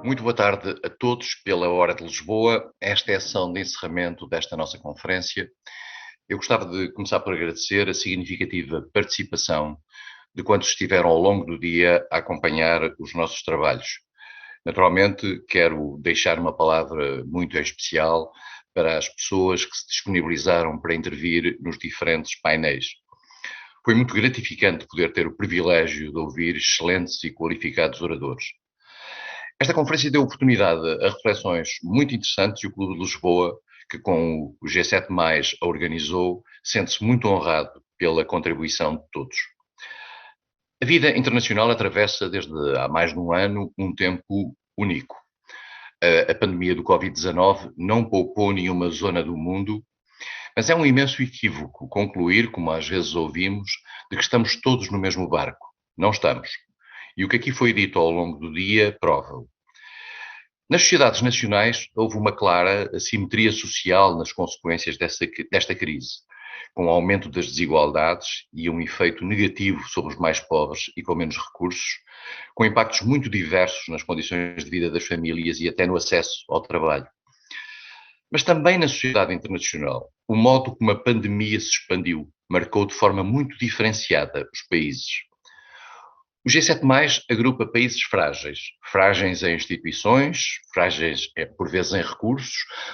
Muito boa tarde a todos pela hora de Lisboa. Esta é a sessão de encerramento desta nossa conferência. Eu gostava de começar por agradecer a significativa participação de quantos estiveram ao longo do dia a acompanhar os nossos trabalhos. Naturalmente, quero deixar uma palavra muito especial para as pessoas que se disponibilizaram para intervir nos diferentes painéis. Foi muito gratificante poder ter o privilégio de ouvir excelentes e qualificados oradores. Esta conferência deu oportunidade a reflexões muito interessantes e o Clube de Lisboa, que com o G7+, a organizou, sente-se muito honrado pela contribuição de todos. A vida internacional atravessa desde há mais de um ano um tempo único. A pandemia do Covid-19 não poupou nenhuma zona do mundo, mas é um imenso equívoco concluir, como às vezes ouvimos, de que estamos todos no mesmo barco. Não estamos. E o que aqui foi dito ao longo do dia prova-o. Nas sociedades nacionais, houve uma clara assimetria social nas consequências desta crise, com o aumento das desigualdades e um efeito negativo sobre os mais pobres e com menos recursos, com impactos muito diversos nas condições de vida das famílias e até no acesso ao trabalho. Mas também na sociedade internacional, o modo como a pandemia se expandiu marcou de forma muito diferenciada os países. O G7+, agrupa países frágeis, frágeis em instituições, frágeis por vezes em recursos,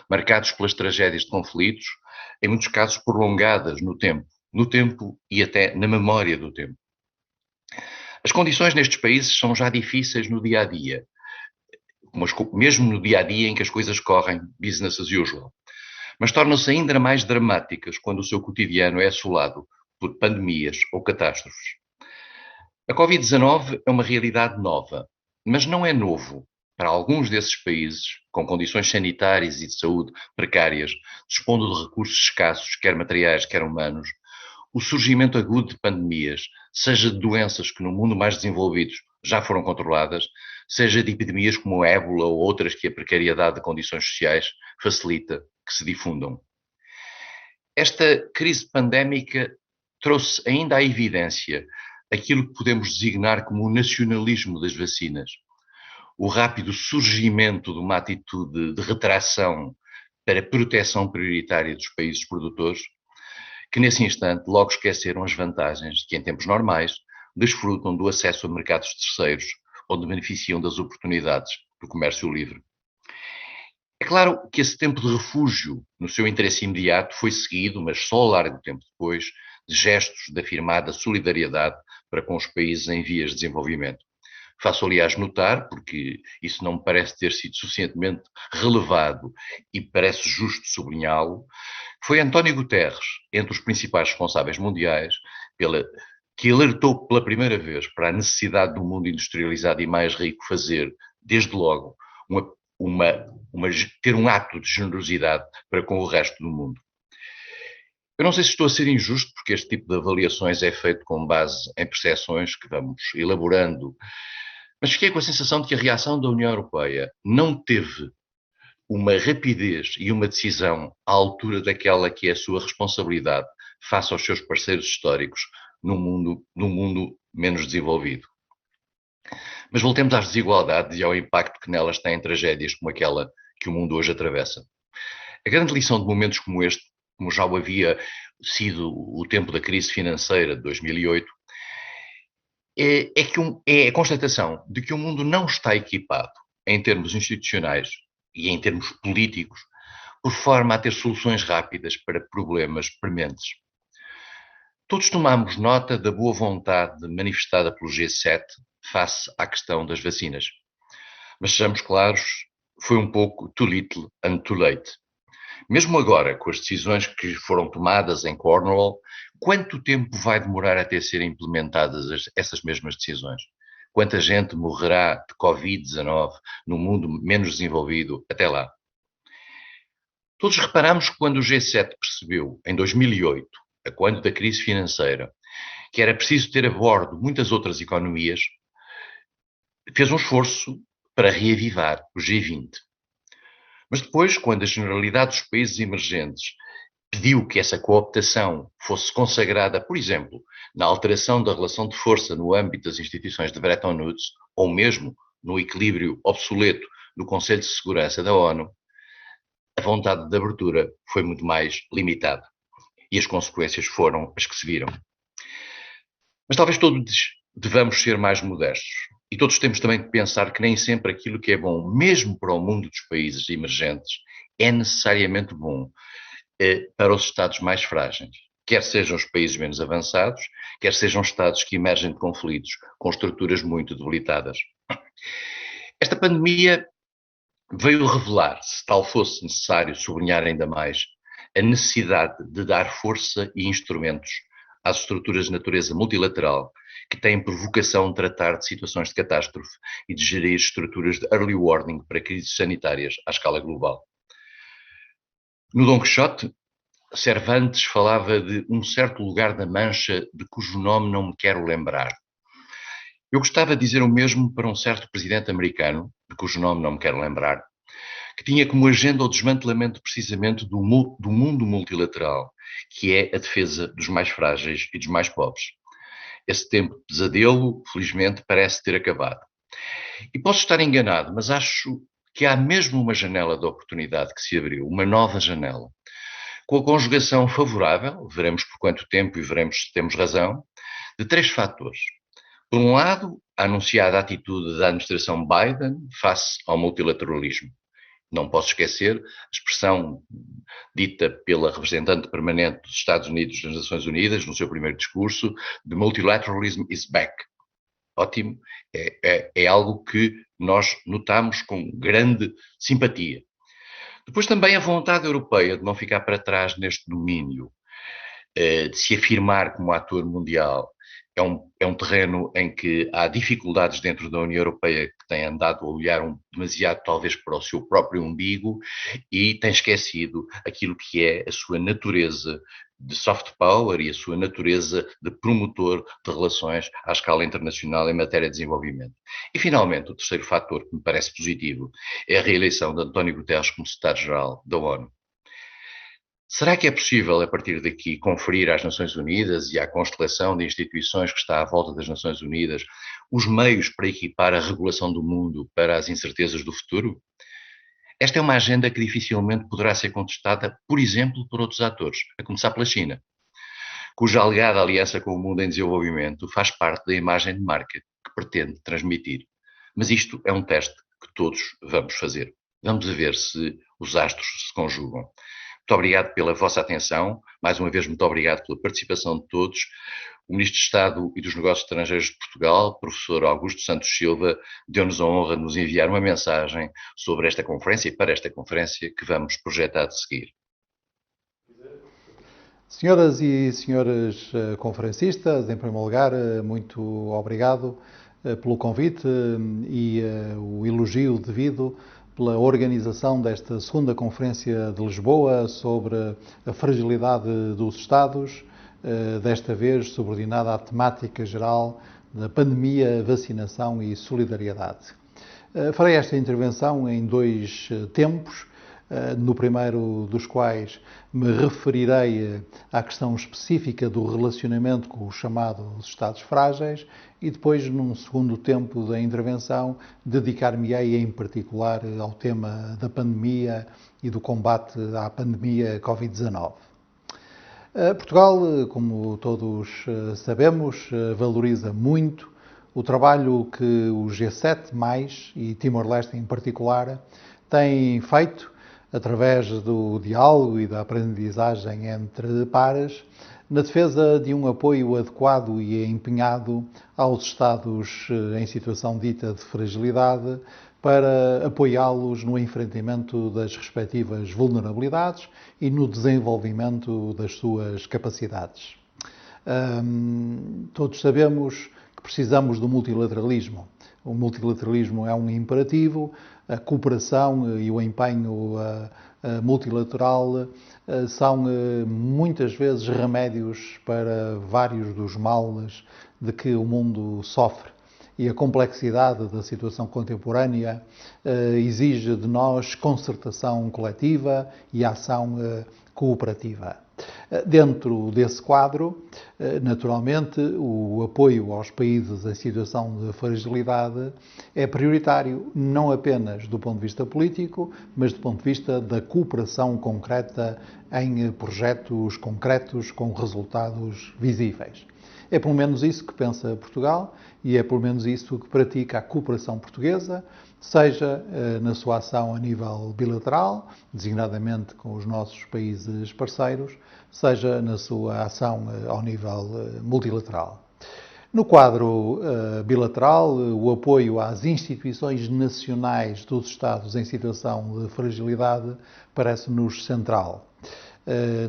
marcados pelas tragédias de conflitos, em muitos casos prolongadas no tempo e até na memória do tempo. As condições nestes países são já difíceis no dia a dia, mesmo no dia a dia em que as coisas correm business as usual, mas tornam-se ainda mais dramáticas quando o seu cotidiano é assolado por pandemias ou catástrofes. A Covid-19 é uma realidade nova, mas não é novo para alguns desses países, com condições sanitárias e de saúde precárias, dispondo de recursos escassos, quer materiais, quer humanos, o surgimento agudo de pandemias, seja de doenças que no mundo mais desenvolvido já foram controladas, seja de epidemias como a ébola ou outras que a precariedade de condições sociais facilita que se difundam. Esta crise pandémica trouxe ainda à evidência aquilo que podemos designar como o nacionalismo das vacinas, o rápido surgimento de uma atitude de retração para proteção prioritária dos países produtores, que nesse instante logo esqueceram as vantagens de que em tempos normais desfrutam do acesso a mercados terceiros, onde beneficiam das oportunidades do comércio livre. É claro que esse tempo de refúgio, no seu interesse imediato, foi seguido, mas só largo tempo depois, de gestos de afirmada solidariedade para com os países em vias de desenvolvimento. Faço, aliás, notar, porque isso não me parece ter sido suficientemente relevado e parece justo sublinhá-lo, foi António Guterres, entre os principais responsáveis mundiais, que alertou pela primeira vez para a necessidade do mundo industrializado e mais rico fazer, desde logo, ter um ato de generosidade para com o resto do mundo. Eu não sei se estou a ser injusto, porque este tipo de avaliações é feito com base em percepções que vamos elaborando, mas fiquei com a sensação de que a reação da União Europeia não teve uma rapidez e uma decisão à altura daquela que é a sua responsabilidade face aos seus parceiros históricos num mundo menos desenvolvido. Mas voltemos às desigualdades e ao impacto que nelas têm tragédias como aquela que o mundo hoje atravessa. A grande lição de momentos como este, como já o havia sido o tempo da crise financeira de 2008, é a constatação de que o mundo não está equipado, em termos institucionais e em termos políticos, por forma a ter soluções rápidas para problemas prementes. Todos tomamos nota da boa vontade manifestada pelo G7 face à questão das vacinas. Mas sejamos claros, foi um pouco too little and too late. Mesmo agora, com as decisões que foram tomadas em Cornwall, quanto tempo vai demorar até serem implementadas essas mesmas decisões? Quanta gente morrerá de Covid-19 no mundo menos desenvolvido até lá? Todos reparamos que quando o G7 percebeu, em 2008, a quando da crise financeira, que era preciso ter a bordo muitas outras economias, fez um esforço para reavivar o G20. Mas depois, quando a generalidade dos países emergentes pediu que essa cooptação fosse consagrada, por exemplo, na alteração da relação de força no âmbito das instituições de Bretton Woods, ou mesmo no equilíbrio obsoleto do Conselho de Segurança da ONU, a vontade de abertura foi muito mais limitada e as consequências foram as que se viram. Mas talvez todos devamos ser mais modestos e todos temos também que pensar que nem sempre aquilo que é bom, mesmo para o mundo dos países emergentes, é necessariamente bom para os Estados mais frágeis. Quer sejam os países menos avançados, quer sejam Estados que emergem de conflitos com estruturas muito debilitadas. Esta pandemia veio revelar, se tal fosse necessário sublinhar ainda mais, a necessidade de dar força e instrumentos às estruturas de natureza multilateral que têm por vocação tratar de situações de catástrofe e de gerir estruturas de early warning para crises sanitárias à escala global. No Dom Quixote, Cervantes falava de um certo lugar da Mancha de cujo nome não me quero lembrar. Eu gostava de dizer o mesmo para um certo presidente americano, de cujo nome não me quero lembrar, que tinha como agenda o desmantelamento precisamente do mundo multilateral, que é a defesa dos mais frágeis e dos mais pobres. Esse tempo de pesadelo, felizmente, parece ter acabado. E posso estar enganado, mas acho que há mesmo uma janela de oportunidade que se abriu, uma nova janela. Com a conjugação favorável, veremos por quanto tempo e veremos se temos razão, de três fatores. Por um lado, a anunciada atitude da administração Biden face ao multilateralismo. Não posso esquecer a expressão dita pela representante permanente dos Estados Unidos nas Nações Unidas, no seu primeiro discurso, "The multilateralism is back". Ótimo, é algo que nós notamos com grande simpatia. Depois também a vontade europeia de não ficar para trás neste domínio, de se afirmar como ator mundial. É um terreno em que há dificuldades dentro da União Europeia, que tem andado a olhar demasiado talvez para o seu próprio umbigo e tem esquecido aquilo que é a sua natureza de soft power e a sua natureza de promotor de relações à escala internacional em matéria de desenvolvimento. E, finalmente, o terceiro fator que me parece positivo é a reeleição de António Guterres como secretário-geral da ONU. Será que é possível, a partir daqui, conferir às Nações Unidas e à constelação de instituições que está à volta das Nações Unidas os meios para equipar a regulação do mundo para as incertezas do futuro? Esta é uma agenda que dificilmente poderá ser contestada, por exemplo, por outros atores, a começar pela China, cuja alegada aliança com o mundo em desenvolvimento faz parte da imagem de marca que pretende transmitir. Mas isto é um teste que todos vamos fazer. Vamos ver se os astros se conjugam. Muito obrigado pela vossa atenção. Mais uma vez, muito obrigado pela participação de todos. O Ministro de Estado e dos Negócios Estrangeiros de Portugal, professor Augusto Santos Silva, deu-nos a honra de nos enviar uma mensagem sobre esta conferência e para esta conferência que vamos projetar de seguir. Senhoras e senhores conferencistas, em primeiro lugar, muito obrigado pelo convite e o elogio devido pela organização desta segunda Conferência de Lisboa sobre a fragilidade dos Estados, desta vez subordinada à temática geral da pandemia, vacinação e solidariedade. Farei esta intervenção em dois tempos, no primeiro dos quais me referirei à questão específica do relacionamento com os chamados Estados frágeis e depois, num segundo tempo da intervenção, dedicar-me-ei em particular ao tema da pandemia e do combate à pandemia Covid-19. Portugal, como todos sabemos, valoriza muito o trabalho que o G7+, e Timor-Leste em particular, têm feito através do diálogo e da aprendizagem entre pares, na defesa de um apoio adequado e empenhado aos Estados em situação dita de fragilidade, para apoiá-los no enfrentamento das respectivas vulnerabilidades e no desenvolvimento das suas capacidades. Todos sabemos que precisamos do multilateralismo. O multilateralismo é um imperativo, a cooperação e o empenho multilateral são muitas vezes remédios para vários dos males de que o mundo sofre. E a complexidade da situação contemporânea exige de nós concertação coletiva e ação cooperativa. Dentro desse quadro, naturalmente, o apoio aos países em situação de fragilidade é prioritário, não apenas do ponto de vista político, mas do ponto de vista da cooperação concreta em projetos concretos com resultados visíveis. É pelo menos isso que pensa Portugal e é pelo menos isso que pratica a cooperação portuguesa, seja na sua ação a nível bilateral, designadamente com os nossos países parceiros, seja na sua ação ao nível multilateral. No quadro bilateral, o apoio às instituições nacionais dos Estados em situação de fragilidade parece-nos central.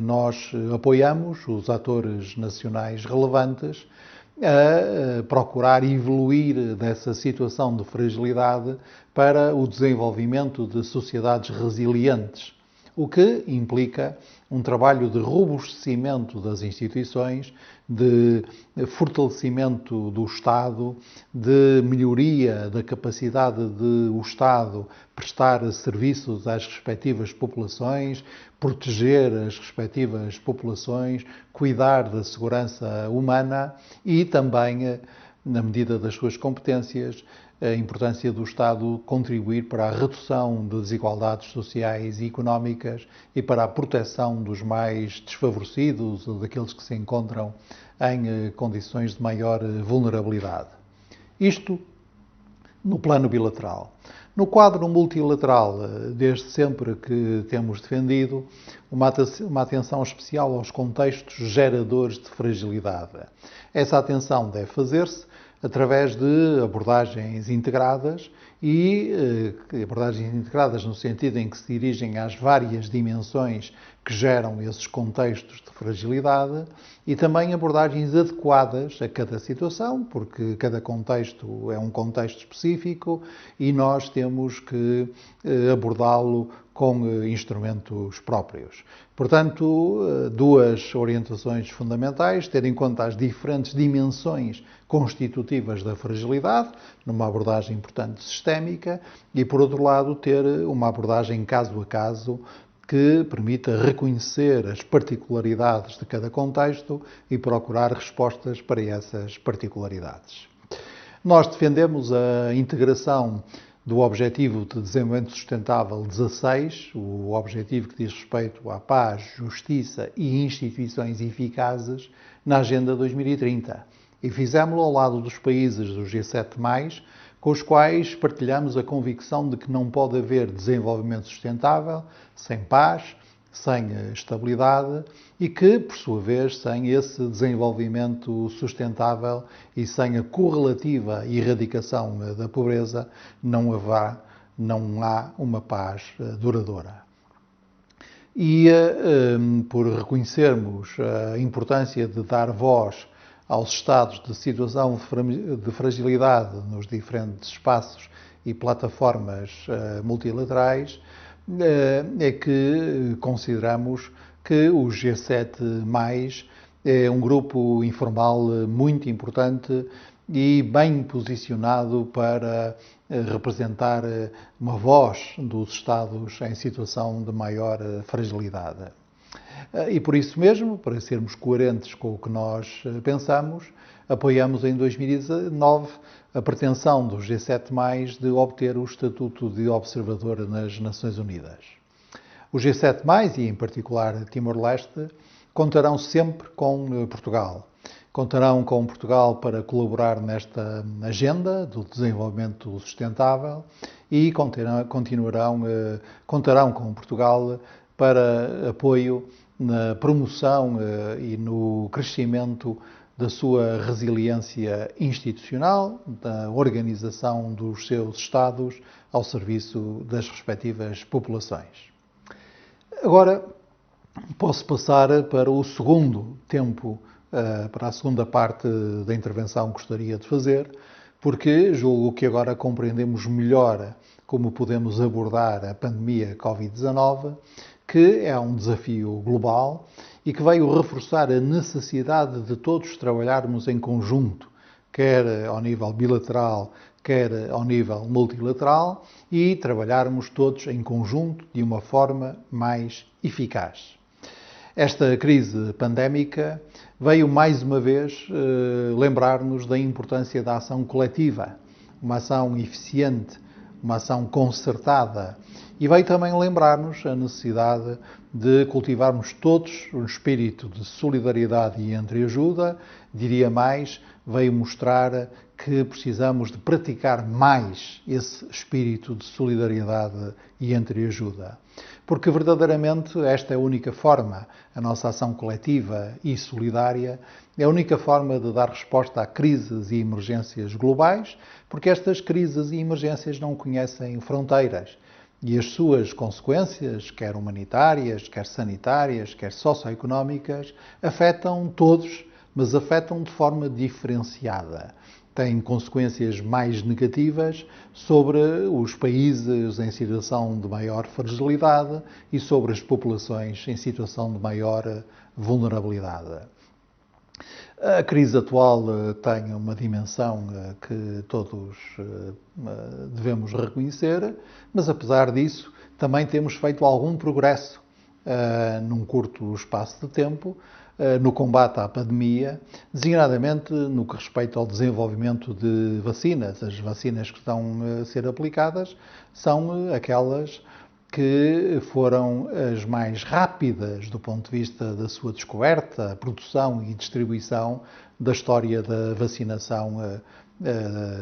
Nós apoiamos os atores nacionais relevantes a procurar evoluir dessa situação de fragilidade para o desenvolvimento de sociedades resilientes, o que implica um trabalho de robustecimento das instituições, de fortalecimento do Estado, de melhoria da capacidade de o Estado prestar serviços às respectivas populações, proteger as respectivas populações, cuidar da segurança humana e também, na medida das suas competências, a importância do Estado contribuir para a redução de desigualdades sociais e económicas e para a proteção dos mais desfavorecidos ou daqueles que se encontram em condições de maior vulnerabilidade. Isto no plano bilateral. No quadro multilateral, desde sempre que temos defendido uma atenção especial aos contextos geradores de fragilidade. Essa atenção deve fazer-se através de abordagens integradas e abordagens integradas no sentido em que se dirigem às várias dimensões que geram esses contextos de fragilidade e também abordagens adequadas a cada situação, porque cada contexto é um contexto específico e nós temos que abordá-lo com instrumentos próprios. Portanto, duas orientações fundamentais: ter em conta as diferentes dimensões constitutivas da fragilidade, numa abordagem, portanto, sistémica, e, por outro lado, ter uma abordagem caso a caso que permita reconhecer as particularidades de cada contexto e procurar respostas para essas particularidades. Nós defendemos a integração do Objetivo de Desenvolvimento Sustentável 16, o objetivo que diz respeito à paz, justiça e instituições eficazes, na Agenda 2030. E fizemos-lo ao lado dos países do G7+, com os quais partilhamos a convicção de que não pode haver desenvolvimento sustentável sem paz, sem estabilidade e que, por sua vez, sem esse desenvolvimento sustentável e sem a correlativa erradicação da pobreza, não há uma paz duradoura. E por reconhecermos a importância de dar voz aos estados de situação de fragilidade nos diferentes espaços e plataformas multilaterais, é que consideramos que o G7+ é um grupo informal muito importante e bem posicionado para representar uma voz dos Estados em situação de maior fragilidade. E por isso mesmo, para sermos coerentes com o que nós pensamos, apoiamos em 2019 a pretensão do G7+, de obter o estatuto de observador nas Nações Unidas. O G7+, e em particular Timor-Leste, contarão sempre com Portugal. Contarão com Portugal para colaborar nesta agenda do desenvolvimento sustentável e contarão com Portugal para apoio na promoção e no crescimento da sua resiliência institucional, da organização dos seus Estados ao serviço das respectivas populações. Agora, posso passar para o segundo tempo, para a segunda parte da intervenção que gostaria de fazer, porque julgo que agora compreendemos melhor como podemos abordar a pandemia Covid-19, que é um desafio global e que veio reforçar a necessidade de todos trabalharmos em conjunto, quer ao nível bilateral, quer ao nível multilateral, e trabalharmos todos em conjunto de uma forma mais eficaz. Esta crise pandémica veio mais uma vez lembrar-nos da importância da ação coletiva, uma ação eficiente, uma ação concertada, e veio também lembrar-nos a necessidade de cultivarmos todos um espírito de solidariedade e entreajuda. Diria mais, veio mostrar que precisamos de praticar mais esse espírito de solidariedade e entreajuda. Porque verdadeiramente esta é a única forma, a nossa ação coletiva e solidária, é a única forma de dar resposta a crises e emergências globais, porque estas crises e emergências não conhecem fronteiras. E as suas consequências, quer humanitárias, quer sanitárias, quer socioeconómicas, afetam todos, mas afetam de forma diferenciada. Têm consequências mais negativas sobre os países em situação de maior fragilidade e sobre as populações em situação de maior vulnerabilidade. A crise atual tem uma dimensão que todos devemos reconhecer, mas apesar disso também temos feito algum progresso num curto espaço de tempo no combate à pandemia, designadamente no que respeita ao desenvolvimento de vacinas. As vacinas que estão a ser aplicadas são aquelas que foram as mais rápidas do ponto de vista da sua descoberta, produção e distribuição da história da vacinação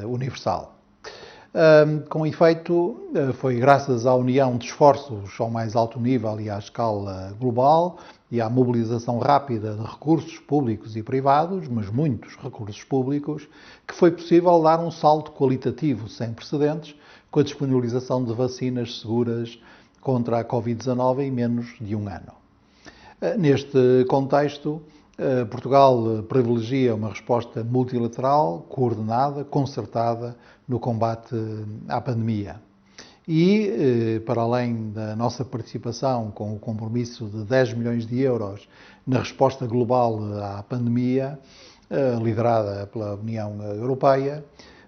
universal. Com efeito, foi graças à união de esforços ao mais alto nível e à escala global e à mobilização rápida de recursos públicos e privados, mas muitos recursos públicos, que foi possível dar um salto qualitativo sem precedentes com a disponibilização de vacinas seguras contra a Covid-19 em menos de um ano. Neste contexto, Portugal privilegia uma resposta multilateral, coordenada, concertada no combate à pandemia. E, para além da nossa participação com o compromisso de 10 milhões de euros na resposta global à pandemia, liderada pela União Europeia,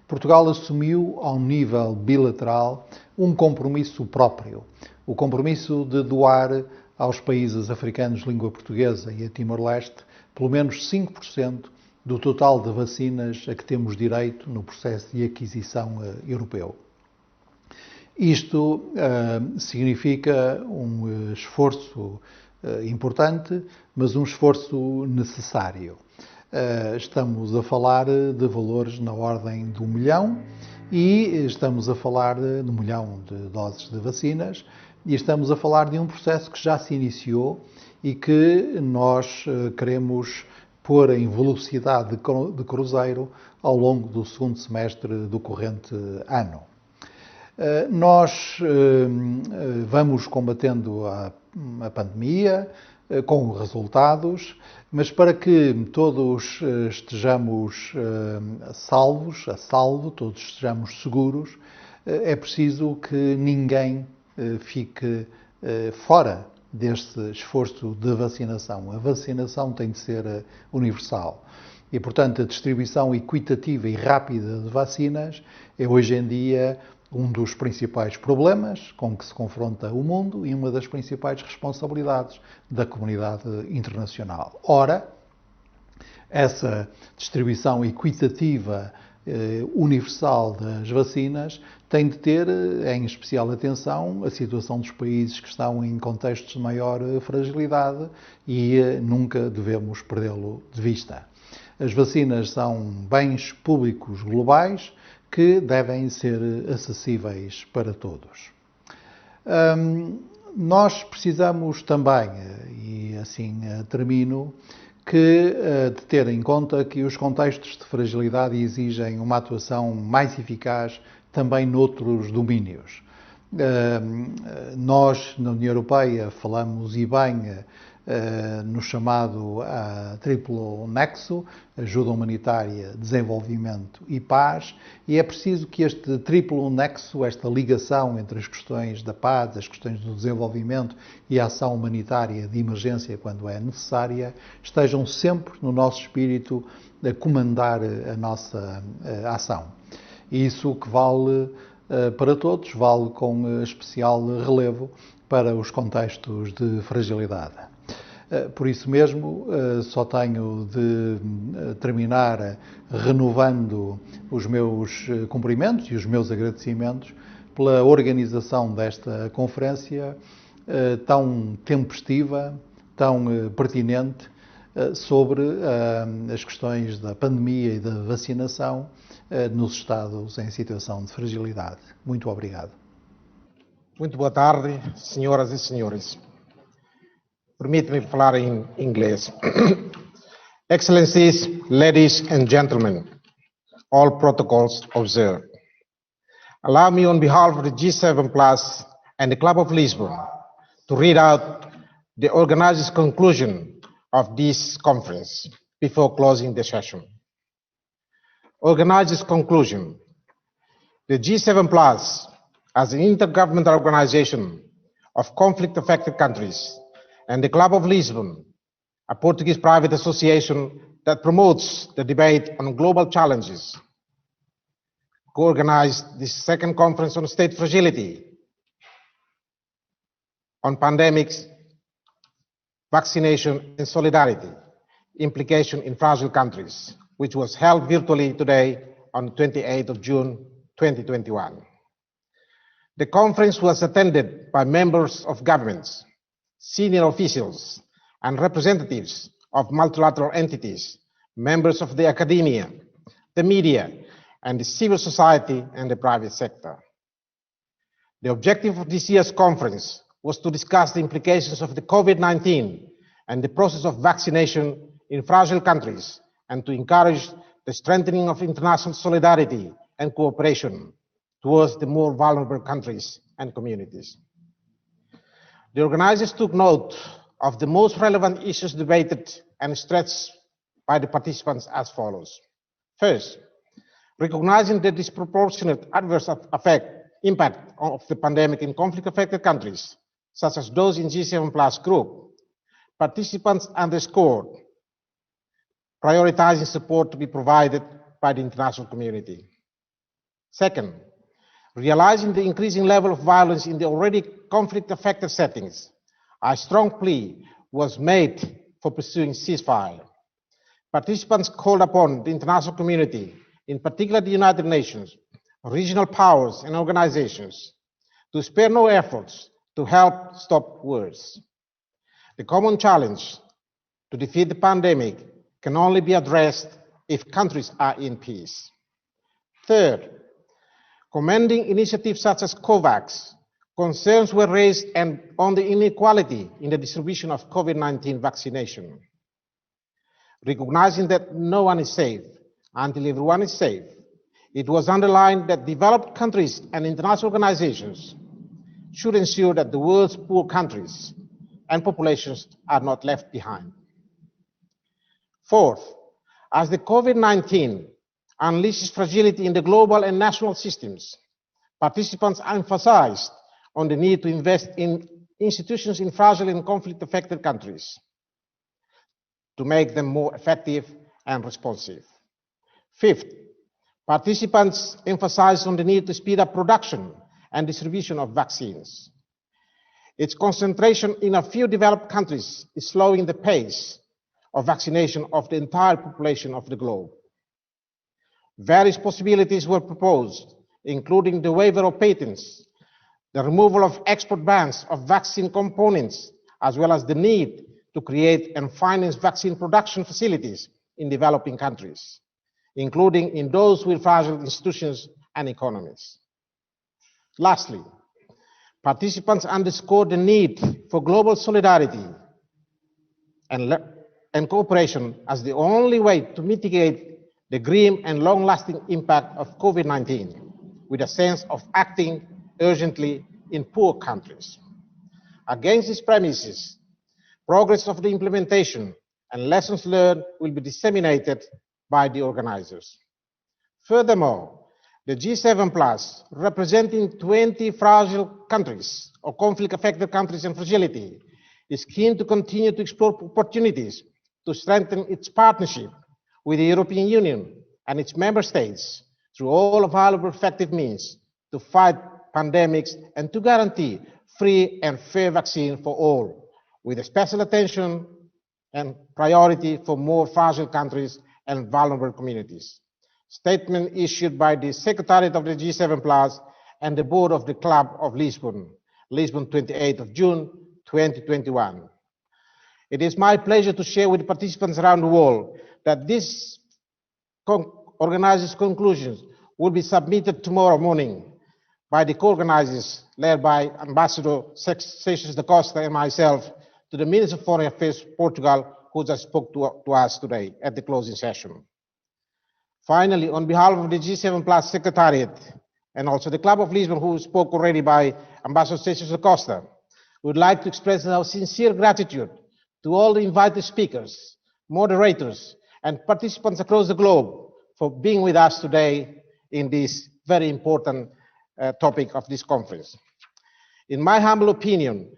Portugal assumiu, ao nível bilateral, um compromisso próprio. O compromisso de doar aos países africanos de língua portuguesa e a Timor-Leste pelo menos 5% do total de vacinas a que temos direito no processo de aquisição europeu. Isto significa um esforço importante, mas um esforço necessário. Estamos a falar de valores na ordem de 1 milhão e estamos a falar de 1 milhão de doses de vacinas e estamos a falar de um processo que já se iniciou e que nós queremos pôr em velocidade de cruzeiro ao longo do segundo semestre do corrente ano. Nós vamos combatendo a pandemia com resultados, mas para que todos estejamos salvos, a salvo, todos estejamos seguros, é preciso que ninguém fique fora deste esforço de vacinação. A vacinação tem de ser universal. E, portanto, a distribuição equitativa e rápida de vacinas é hoje em dia um dos principais problemas com que se confronta o mundo e uma das principais responsabilidades da comunidade internacional. Ora, essa distribuição equitativa universal das vacinas tem de ter em especial atenção a situação dos países que estão em contextos de maior fragilidade e nunca devemos perdê-lo de vista. As vacinas são bens públicos globais que devem ser acessíveis para todos. Nós precisamos também, e assim termino, de ter em conta que os contextos de fragilidade exigem uma atuação mais eficaz também noutros domínios. Nós, na União Europeia, falamos e bem no chamado triplo nexo, ajuda humanitária, desenvolvimento e paz, e é preciso que este triplo nexo, esta ligação entre as questões da paz, as questões do desenvolvimento e a ação humanitária de emergência, quando é necessária, estejam sempre no nosso espírito a comandar a nossa ação. E isso que vale para todos, vale com especial relevo para os contextos de fragilidade. Por isso mesmo, só tenho de terminar renovando os meus cumprimentos e os meus agradecimentos pela organização desta conferência tão tempestiva, tão pertinente, sobre as questões da pandemia e da vacinação nos Estados em situação de fragilidade. Muito obrigado. Muito boa tarde, senhoras e senhores. Permite-me falar em inglês. Excellencies, ladies and gentlemen, all protocols observed. Allow me on behalf of the G7 Plus and the Club of Lisbon to read out the organizers' conclusion of this conference before closing the session. Organizers' conclusion. The G7 Plus, as an intergovernmental organization of conflict-affected countries, and the Club of Lisbon, a Portuguese private association that promotes the debate on global challenges, co-organized this second conference on state fragility, on pandemics, vaccination and solidarity, implication in fragile countries, which was held virtually today on the 28th of June, 2021. The conference was attended by members of governments, senior officials, and representatives of multilateral entities, members of the academia, the media, and the civil society and the private sector. The objective of this year's conference was to discuss the implications of the COVID-19 and the process of vaccination in fragile countries, and to encourage the strengthening of international solidarity and cooperation towards the more vulnerable countries and communities. The organizers took note of the most relevant issues debated and stressed by the participants as follows. First, recognizing the disproportionate adverse impact of the pandemic in conflict-affected countries, such as those in G7 Plus group, participants underscored prioritizing support to be provided by the international community. Second, realizing the increasing level of violence in the already conflict-affected settings, a strong plea was made for pursuing ceasefire. Participants called upon the international community, in particular the United Nations, regional powers and organizations, to spare no efforts to help stop wars. The common challenge to defeat the pandemic can only be addressed if countries are in peace. Third, commending initiatives such as COVAX, concerns were raised on the inequality in the distribution of COVID-19 vaccination. Recognizing that no one is safe until everyone is safe, it was underlined that developed countries and international organizations should ensure that the world's poor countries and populations are not left behind. Fourth, as the COVID-19 unleashes fragility in the global and national systems, participants emphasized on the need to invest in institutions in fragile and conflict-affected countries to make them more effective and responsive. Fifth, participants emphasized on the need to speed up production and distribution of vaccines. Its concentration in a few developed countries is slowing the pace of vaccination of the entire population of the globe. Various possibilities were proposed, including the waiver of patents, the removal of export bans of vaccine components, as well as the need to create and finance vaccine production facilities in developing countries, including in those with fragile institutions and economies. Lastly, participants underscored the need for global solidarity and cooperation as the only way to mitigate the grim and long-lasting impact of COVID-19, with a sense of acting urgently in poor countries. Against these premises, progress of the implementation and lessons learned will be disseminated by the organizers. Furthermore, the G7 Plus, representing 20 fragile countries or conflict-affected countries in fragility, is keen to continue to explore opportunities to strengthen its partnership with the European Union and its member states through all available effective means to fight pandemics and to guarantee free and fair vaccine for all, with a special attention and priority for more fragile countries and vulnerable communities. Statement issued by the Secretariat of the G7 Plus and the Board of the Club of Lisbon, Lisbon 28th of June, 2021. It is my pleasure to share with participants around the world that this organizer's conclusions will be submitted tomorrow morning by the co-organizers led by Ambassador Seixas da Costa and myself to the Minister of Foreign Affairs Portugal, who just spoke to us today at the closing session. Finally, on behalf of the G7 Plus Secretariat and also the Club of Lisbon, who spoke already by Ambassador Seixas da Costa, we would like to express our sincere gratitude to all the invited speakers, moderators, and participants across the globe for being with us today in this very important topic of this conference. In my humble opinion,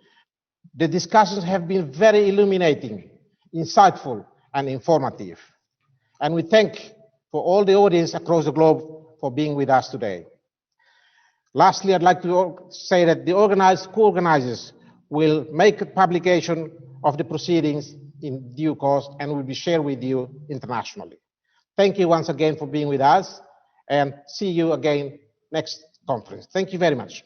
the discussions have been very illuminating, insightful, and informative. And we thank for all the audience across the globe for being with us today. Lastly, I'd like to say that the co-organizers will make a publication of the proceedings in due course and will be shared with you internationally. Thank you once again for being with us, and see you again next conference. Thank you very much.